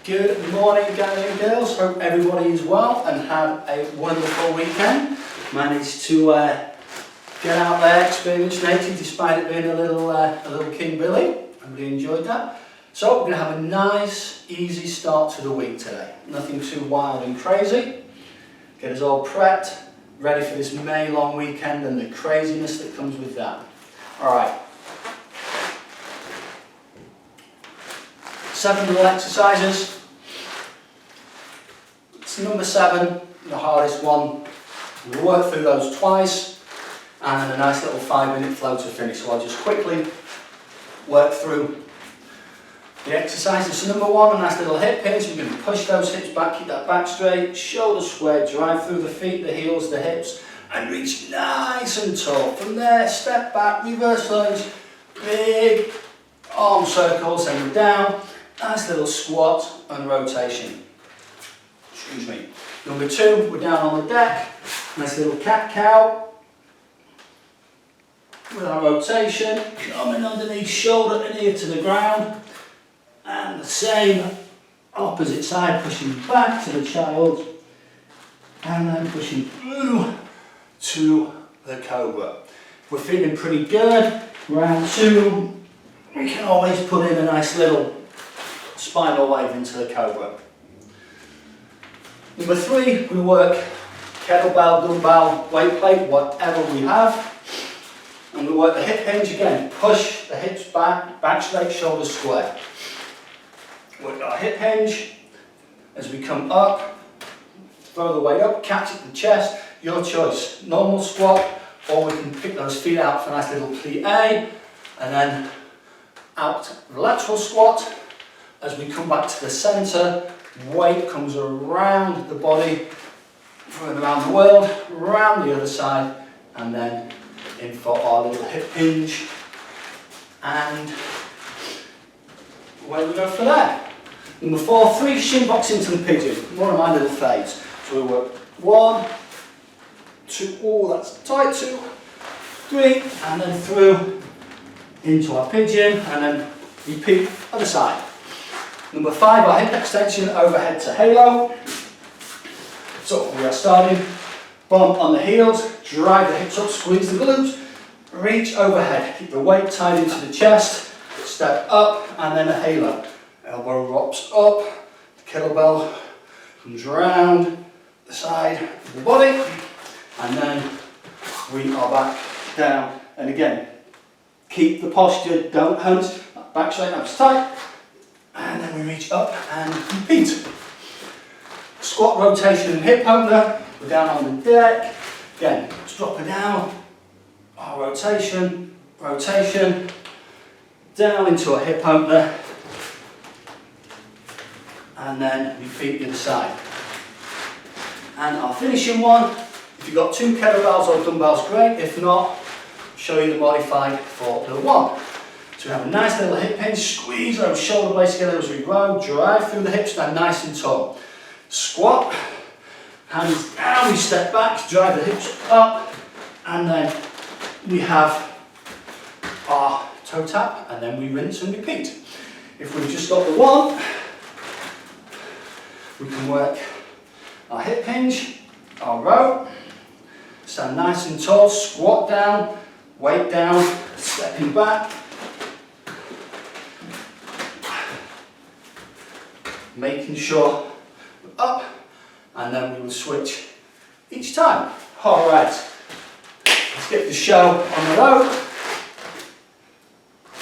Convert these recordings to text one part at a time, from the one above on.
Good morning, guys and girls. Hope everybody is well and have a wonderful weekend. Managed to get out there, experience nature despite it being a little King Billy. I really enjoyed that. So we're going to have a nice, easy start to the week today. Nothing too wild and crazy. Get us all prepped, ready for this May long weekend and the craziness that comes with that. All right. 7 little exercises. It's number 7, the hardest one. We'll work through those twice and then a nice little 5-minute flow to finish. So I'll just quickly work through the exercises. So number 1, a nice little hip hinge. We're going to push those hips back, keep that back straight, shoulders square, drive through the feet, the heels, the hips, and reach nice and tall. From there, step back, reverse lunge, big arm circles, and we're down. Nice little squat and rotation. Excuse me. Number 2, we're down on the deck. Nice little cat-cow. With our rotation, coming underneath, shoulder and ear to the ground. And the same opposite side, pushing back to the child. And then pushing through to the cobra. If we're feeling pretty good, round 2, we can always put in a nice little spinal wave into the cobra. Number 3, we work kettlebell, dumbbell, weight plate, whatever we have. And we work the hip hinge again. Push the hips back, back straight, shoulders square. Work our hip hinge as we come up, throw the weight up, catch at the chest, your choice. Normal squat, or we can pick those feet out for a nice little plie, and then out lateral squat. As we come back to the centre, weight comes around the body, from around the world, around the other side, and then in for our little hip hinge. And away we go for that. Number 4, 3 shin box into the pigeon. More of my little phase. So we work 1, 2, oh that's tight, 2, 3, and then through into our pigeon, and then repeat other side. Number 5, our hip extension overhead to halo. So we are starting, bump on the heels, drive the hips up, squeeze the glutes, reach overhead, keep the weight tied into the chest, step up and then a halo. Elbow rocks up, the kettlebell comes round the side of the body, and then we are back down. And again, keep the posture, don't hunch, back straight, abs tight. And then we reach up and repeat. Squat, rotation and hip opener. We're down on the deck. Again, let's drop her down. Our rotation, rotation. Down into a hip opener. And then repeat the other side. And our finishing one, if you've got 2 kettlebells or dumbbells, great. If not, show you the modified for the 1. So we have a nice little hip hinge, squeeze those shoulder blades together as we grow, drive through the hips, stand nice and tall. Squat, hands down, we step back, drive the hips up, and then we have our toe tap, and then we rinse and repeat. If we've just got the 1, we can work our hip hinge, our row, stand nice and tall, squat down, weight down, stepping back, making sure we're up, and then we will switch each time. All right, let's get the show on the road.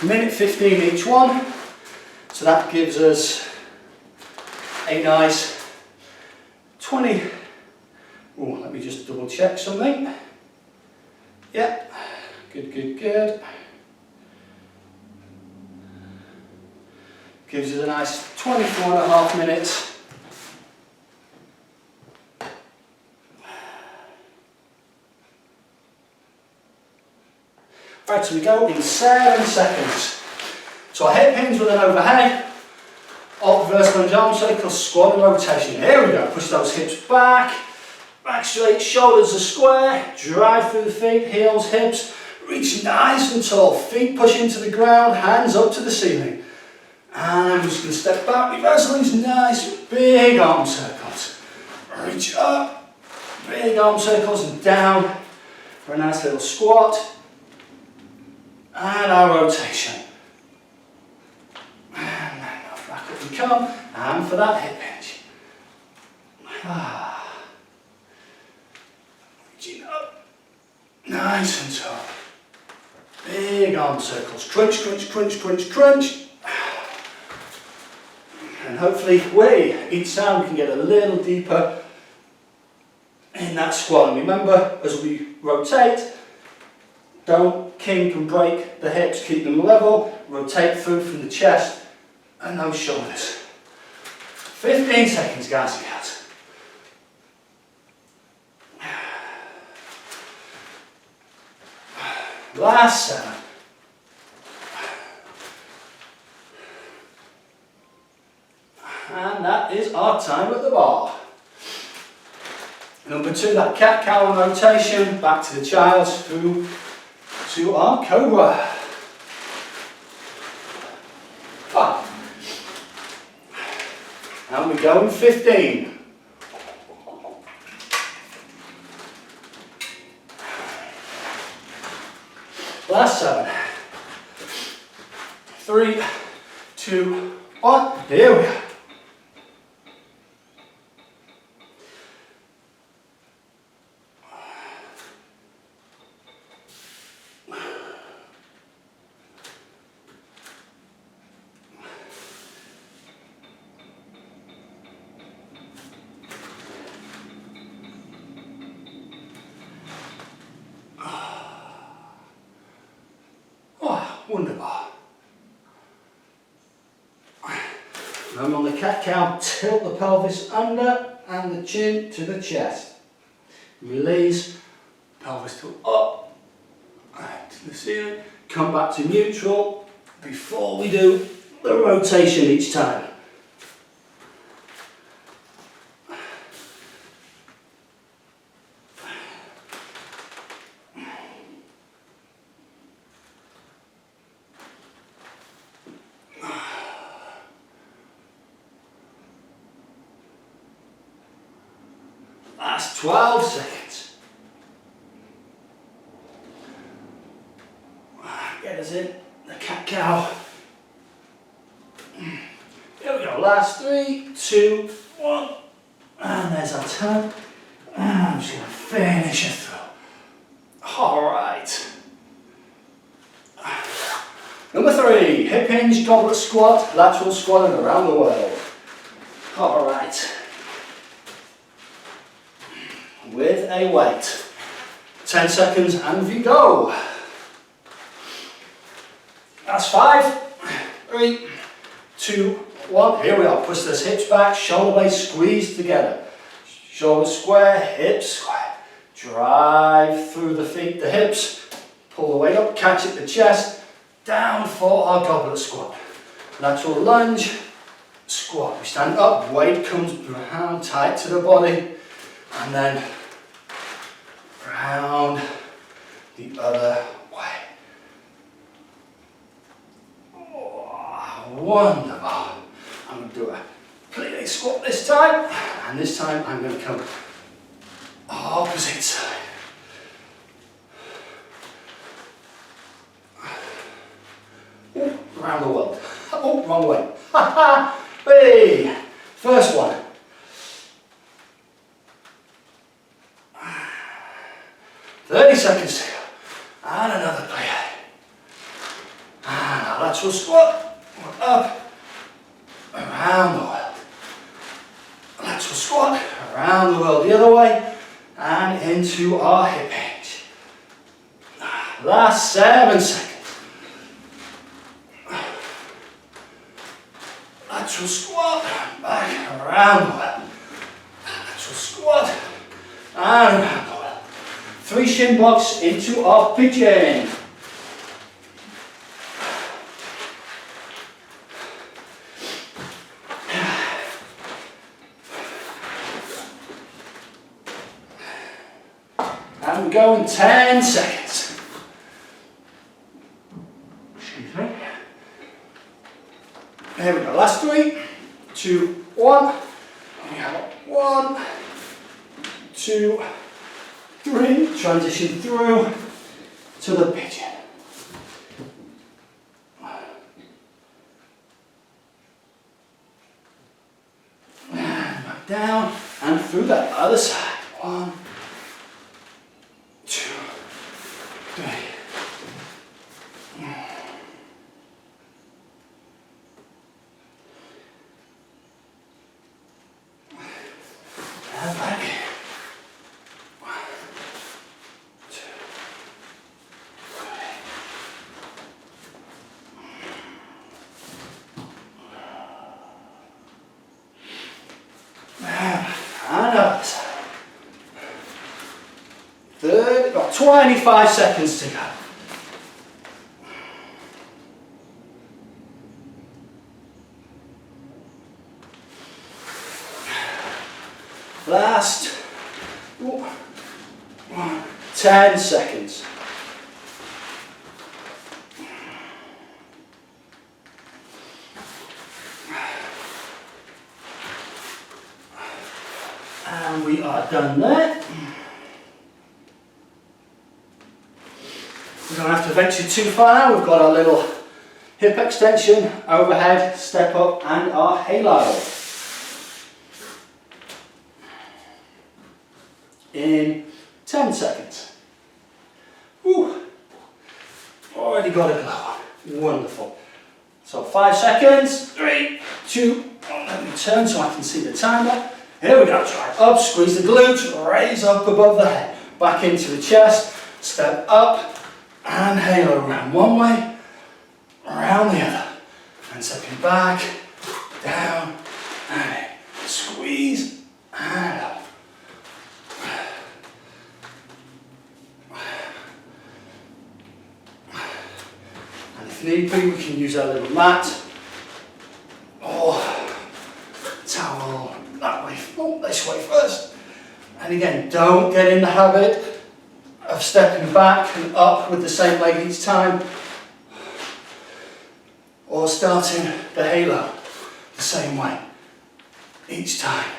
Minute 15 each one, so that gives us a nice 20. Oh, let me just double check something. Yep, good, good, good. Gives us a nice 24.5 minutes. Right, so we go in 7 seconds. So our hip hinge with an overhead, alt reverse lunge arm circle, squat and rotation. Here we go, push those hips back, back straight, shoulders are square, drive through the feet, heels, hips, reach nice and tall, feet push into the ground, hands up to the ceiling. And I'm just going to step back, reverse lunge, nice big arm circles. Reach up, big arm circles and down for a nice little squat. And our rotation. And then back up we come, and for that hip hinge. Reaching up, nice and tall. Big arm circles, crunch, crunch, crunch, crunch, crunch. And hopefully each time we can get a little deeper in that squat. And remember, as we rotate, don't kink and break the hips, keep them level, rotate through from the chest and those shoulders. 15 seconds, guys and gals. Last 7. And that is our time at the bar. Number 2, that cat-cow rotation, back to the child's, through to our cobra. 5. And we go in 15. Last 7. 3, 2, 1. Here we go. Wunderbar. Remember on the cat-cow, tilt the pelvis under and the chin to the chest. Release, pelvis tilt up to the ceiling. Come back to neutral before we do the rotation each time. Last 12 seconds. Get us in the cat-cow. Here we go. Last 3, 2, 1. And there's our turn. And I'm just going to finish it through. Alright. Number 3, hip hinge, goblet squat, lateral squatting around the world. Alright. With a weight. 10 seconds and we go. That's 5, 3, 2, 1. Here we are. Push those hips back, shoulder blades squeeze together. Shoulder square, hips square. Drive through the feet, the hips. Pull the weight up, catch at the chest. Down for our goblet squat. Lateral lunge, squat. We stand up, weight comes round, tight to the body. And then round the other way. Oh, wonderful. I'm going to do a completely squat this time. And this time I'm going to come opposite side. Oh, around the world. Oh, wrong way. Ha ha! Hey! First one. Seconds to go. And another play. And a lateral squat. Up. Around the world. Lateral squat. Around the world the other way. And into our hip hinge. Last 7 seconds. Lateral squat. Back around the world. Lateral squat. And around the world. 3 shin blocks into our pigeon. And we go in 10 seconds. Excuse me. Here Here we go, last 3, 2, 1. We have 1, 2, 3. Transition through to the pigeon. And back down and through that other side. 1, 2, 3. And back. 1, 2, 3. And up. Third, got 25 seconds to go. Last 10 seconds. And we are done there. We don't have to venture too far now. We've got our little hip extension, overhead, step up, and our halo. In 10 seconds. Woo. Already got a glow on. Wonderful. So 5 seconds. 3, 2, 1. Let me turn so I can see the timer. Here we go. Try up, squeeze the glutes, raise up above the head. Back into the chest, step up, and halo around one way, around the other. And stepping back, down, and in. Squeeze, and up. And if need be, we can use our little mat, or towel, that way, this way first. And again, don't get in the habit of stepping back and up with the same leg each time, or starting the halo the same way each time.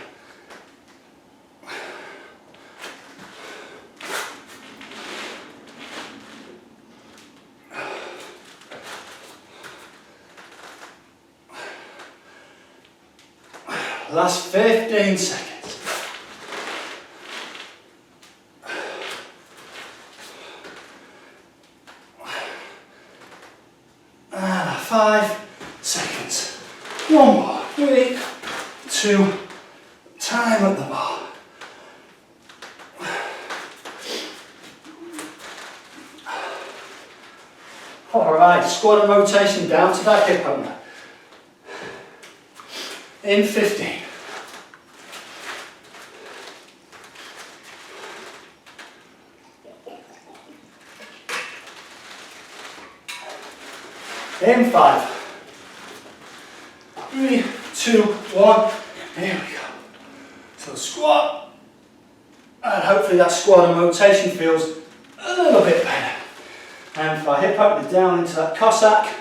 Last 15 seconds. And 5 seconds. One more. 3, 2, time at the bar. Alright, squat and rotation down to that hip opener. In 15. In 5. 3, 2, 1. Here we go. So squat. And hopefully that squat and rotation feels a little bit better. And if I hip opener down into that Cossack,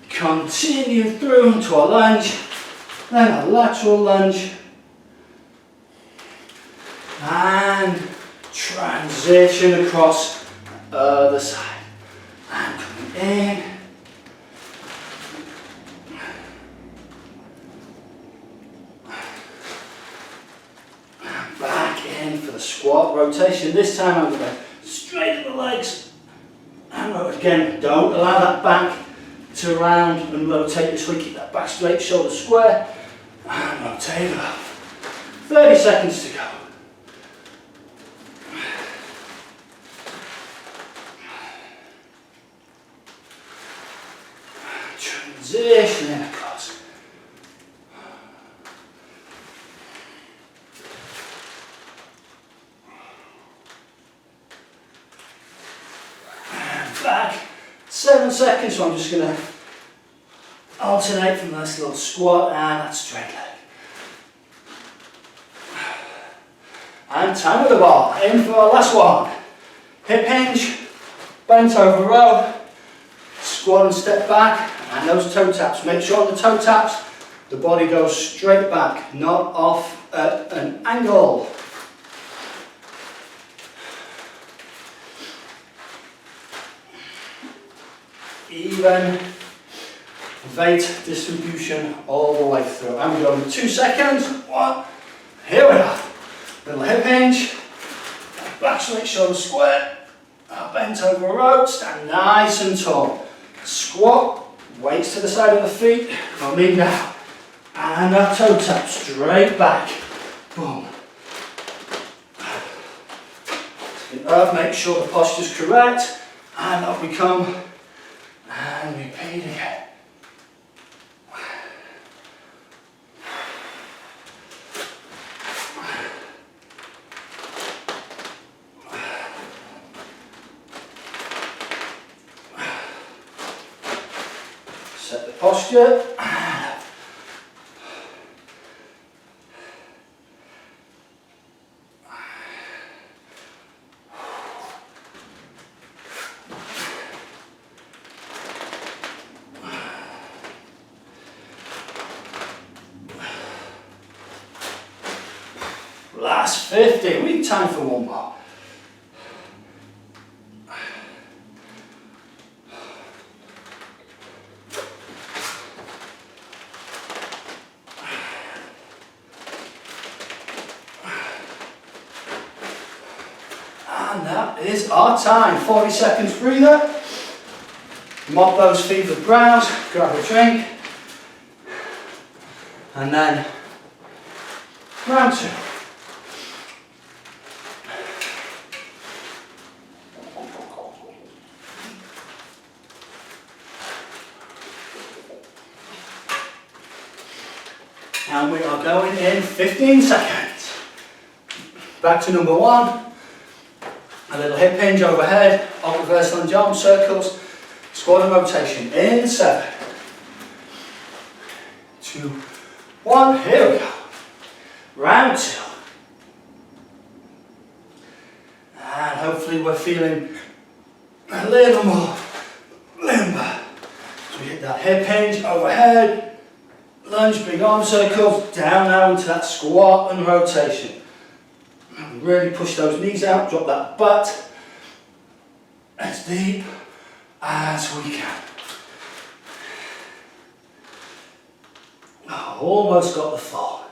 continue through to a lunge. Then a lateral lunge, and transition across other side, and coming in, and back in for the squat rotation. This time I'm going to straighten the legs, and again, don't allow that back to round and rotate this way. Keep that back straight, shoulder square, and rotate it up. 30 seconds to go. Transition across. And back. 7 seconds, so I'm just going to alternate from this little squat and that straight leg. And time with the bar. In for our last one. Hip hinge, bent over row, Squat and step back, and those toe taps. Make sure on the toe taps, the body goes straight back, not off at an angle. Even weight distribution all the way through. I'm going in 2 seconds. 1, here we are. Little hip hinge, back straight, shoulder square, bent over row, stand nice and tall. Squat, weights to the side of the feet, coming down. And our toe tap straight back. Boom. Up, make sure the posture's correct, and up we come. And repeat again. Set the posture. Last 50, we need time for one more. And that is our time. 40 seconds breather. Mop those feet with brows, grab a drink. And then round 2. And we are going in 15 seconds. Back to number 1. A little hip hinge overhead, up reverse lunge arm circles, squat and rotation in 7, 2, 1, here we go. Round 2. And hopefully we're feeling a little more limber. So we hit that hip hinge overhead, lunge, big arm circles, down now into that squat and rotation. Really push those knees out, drop that butt as deep as we can. Oh, almost got the fall.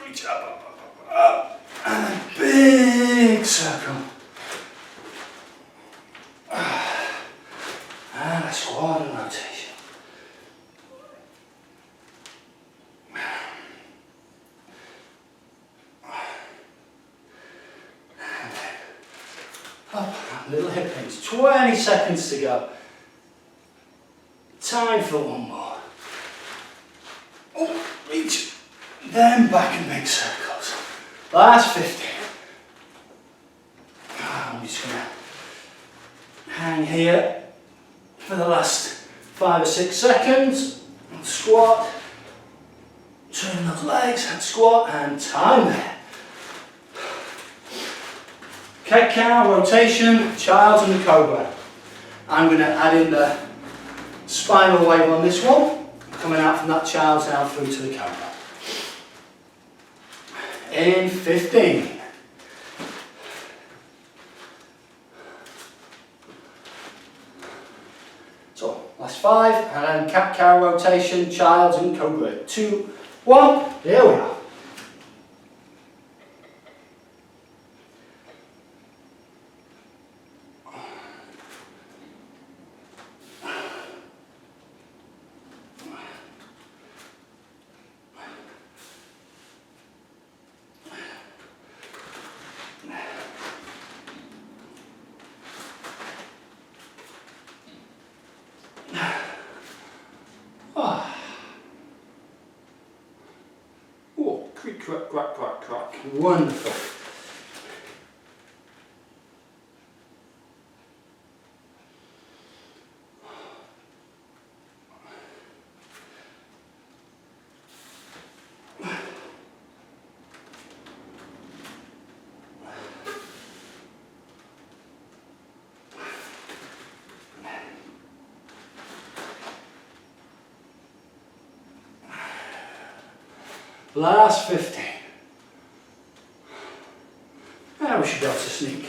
Reach up, up, and a big circle. And a squat and rotation. Up, little hip hinge. 20 seconds to go. Time for one more. Oh, reach. Then back in big circles. Last 50. I'm just going to hang here for the last 5 or 6 seconds. Squat. Turn those legs and squat and time there. Cat-cow, rotation, child and the cobra. I'm going to add in the spinal wave on this one, coming out from that child down through to the cobra. In 15. So, last 5, and then cat-cow, rotation, child and cobra. 2, 1, here we are. Oh, creak, crack, crack, crack, crack. Wonderful. Last 15. Now we should be able to sneak.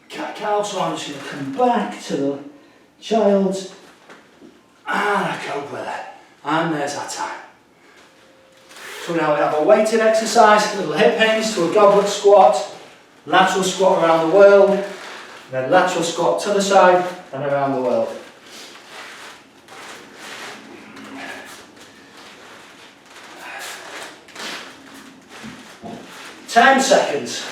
Cat-cow, so I'm just going to come back to the child's, and I go with it. And there's our time. So now we have a weighted exercise, little hip hinge to a goblet squat, lateral squat around the world, then lateral squat to the side and around the world. 10 seconds.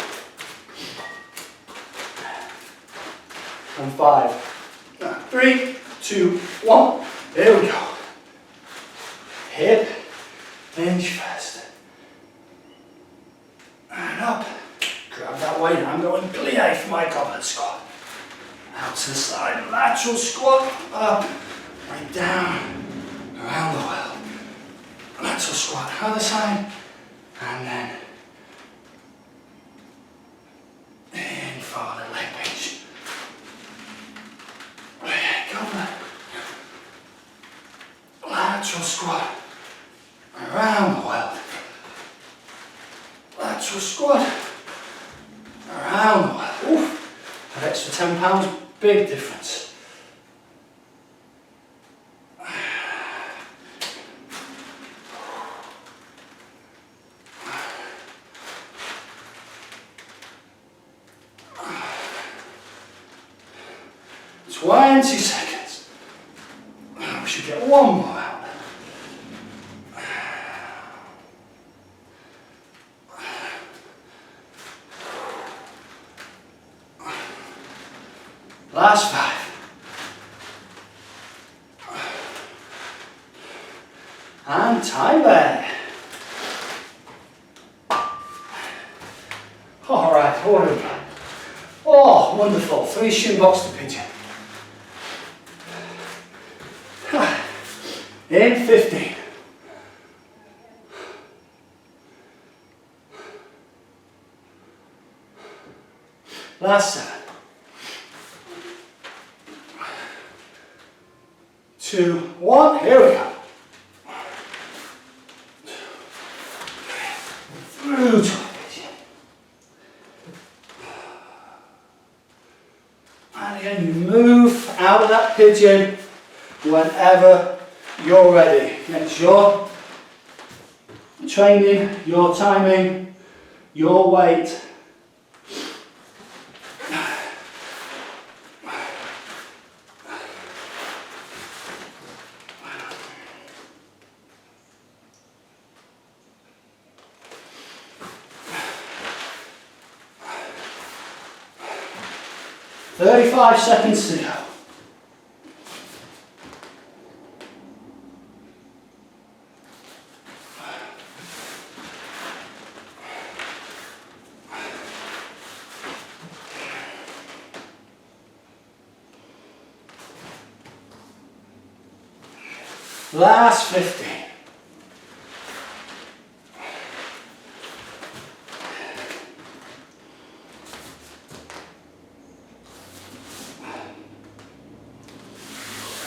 And 5, 3, 2, 1. Here we go. Hip hinge first. And up. Grab that weight. I'm going plie for my goblet squat. Out to the side. Lateral squat. Up. Right down. Around the world. Lateral squat. Other side. And then in for the leg pinch. Goblet. Lateral squat. Around the world. Lateral squat. Around the world. Oof. That extra 10 pounds, big difference. Twenty seconds. We should get one more out. Last 5. And time there. All right, what have we got? Oh, wonderful. 3 shin box to pigeon. In 15. Last 7. 2, 1. Here we go. Through to a pigeon. And again, you move out of that pigeon whenever you're ready. It's your training, your timing, your weight. Thirty-five seconds to go. Last 15.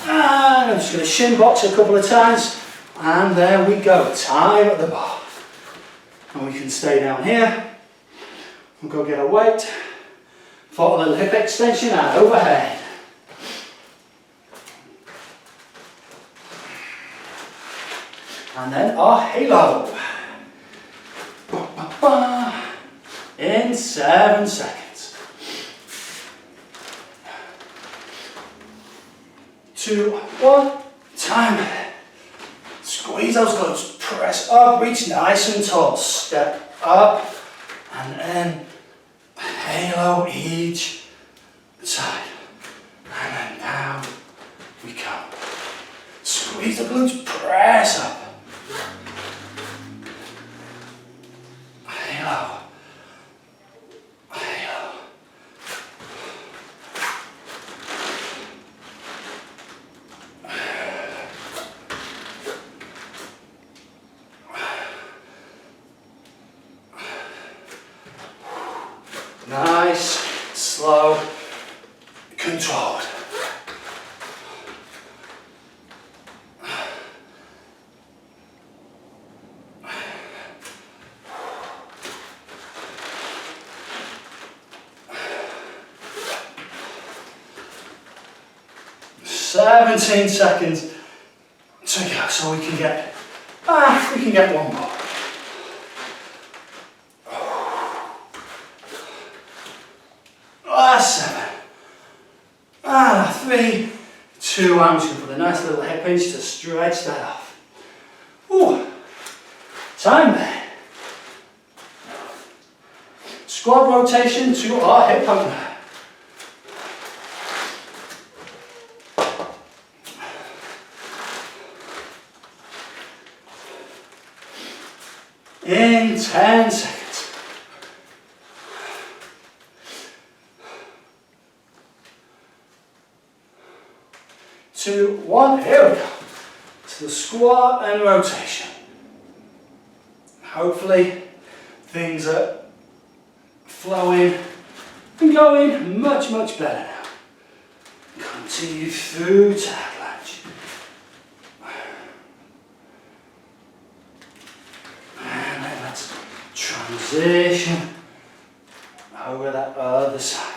And I'm just going to shin box a couple of times, and there we go, time at the bar. And we can stay down here. We'll go get a weight for a little hip extension and overhead. And then our halo. In 7 seconds. 2, 1, time. Squeeze those glutes, press up, reach nice and tall. Step up, and then halo each side. And then down we come. Squeeze the glutes, press up. Halo. Halo. Nice, slow, controlled. 17 seconds to go, so we can get one more. 7, 3, 2, I'm just going to put a nice little hip hinge to stretch that off. Ooh, time there. Squat rotation to our hip opener. In 10 seconds. 2, 1, here we go. To the squat and rotation. Hopefully things are flowing and going much better now. Continue through tag lunge. And then let's transition over that other side.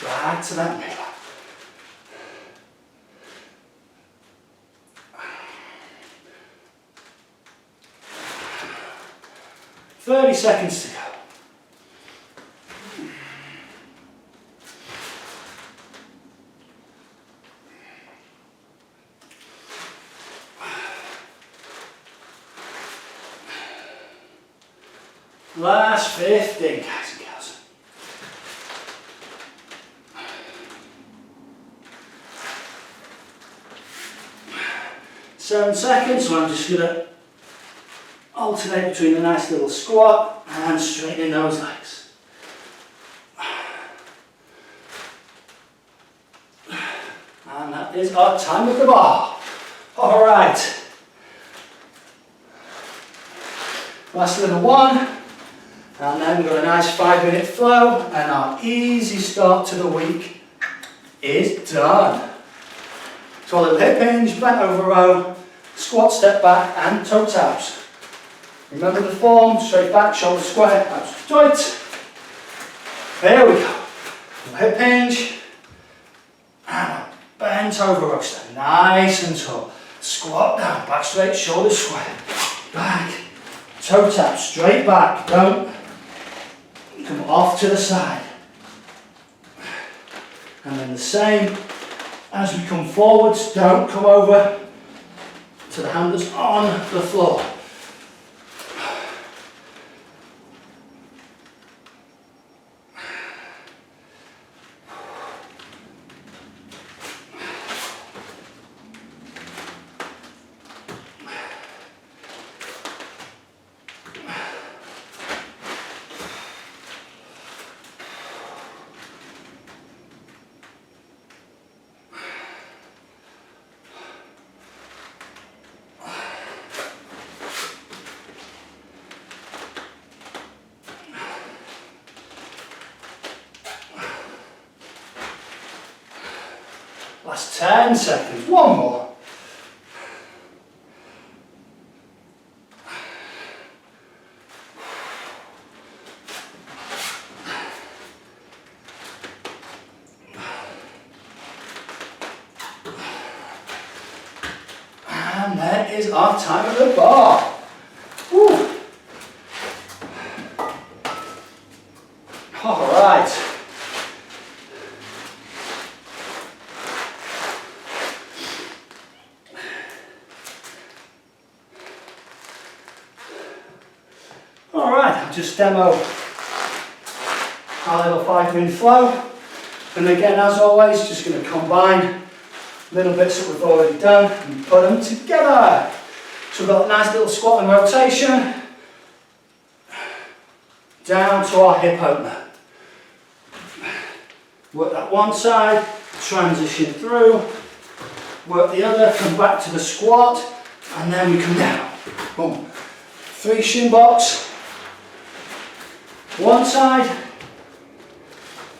Back to that middle. "30 seconds to go." Last 15, guys and girls. "7 seconds, so I'm just going to alternate between a nice little squat and straightening those legs. And that is our time at the bar. All right. Last little one. And then we've got a nice 5-minute flow, and our easy start to the week is done. So a little hip hinge, bent over row, squat, step back, and toe taps. Remember the form, straight back, shoulder square, abs tight. There we go. Hip hinge, and a bent over row, stand nice and tall. Squat down, back straight, shoulder square, back, toe tap, straight back, don't come off to the side. And then the same as we come forwards, don't come over to the handles on the floor. Last 10 seconds, one more. And that is our time at the bar. Woo. All right. Alright, I'll just demo our little 5-minute flow, and again, as always, just going to combine little bits that we've already done and put them together. So we've got a nice little squat and rotation down to our hip opener. Work that one side, transition through, work the other, come back to the squat, and then we come down. Boom. 3 shin box. One side,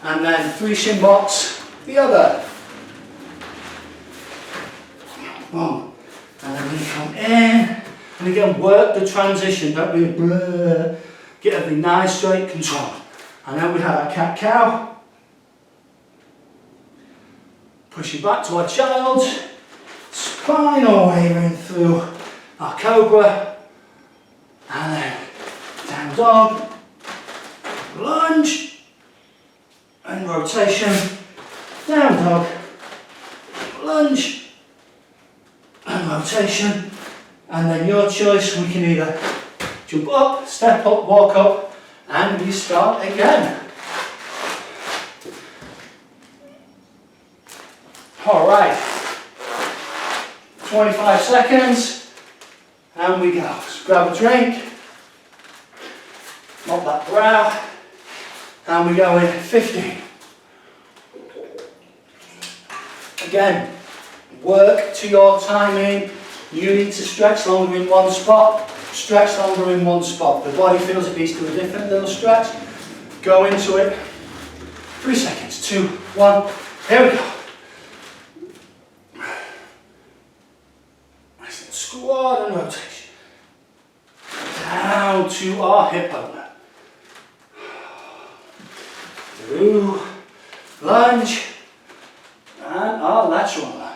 and then 3 shin box the other. Boom. And then we come in And again, work the transition, don't be, get everything nice, straight, controlled. And then we have our cat-cow. Pushing back to our child's. Spinal waving through our cobra. And then down dog. Lunge. And rotation. Down dog. Lunge. And rotation. And then your choice, we can either jump up, step up, walk up, and we start again. All right, 25 seconds, and we go. So grab a drink, mop that brow, and we go in 15. Again, work to your timing. You need to stretch longer in one spot, stretch longer in one spot. The body feels it needs to do a different little stretch. Go into it. 3 seconds, 2, 1, here we go. Squat and rotation. Down to our hip opener. Through, lunge, and our lateral lunge.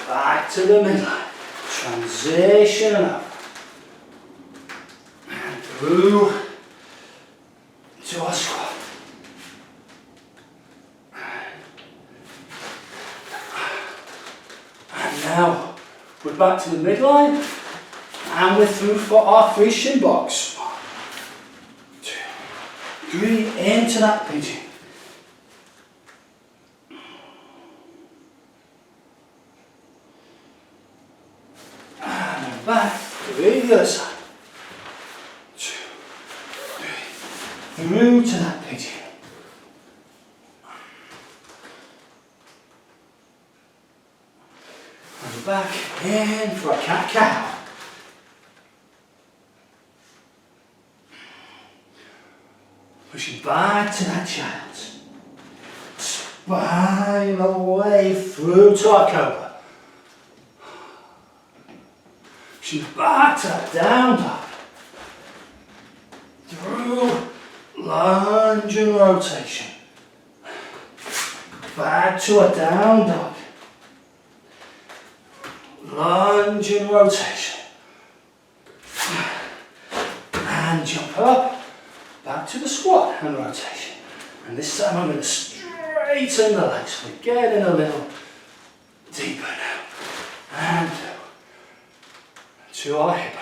Back to the midline. Transition up. And through to our squat. And now we're back to the midline. And we're through for our 3 shin box. 1, 2, 3, into that pigeon. Back to the other side. 2, 3, through to that pigeon. And back in for a cat-cow. Pushing back to that child. Spine away through to our cobra. She's back to that down dog. Through, lunge and rotation. Back to a down dog. Lunge and rotation. And jump up. Back to the squat and rotation. And this time I'm going to straighten the legs. We're getting a little deeper now. And to our hip.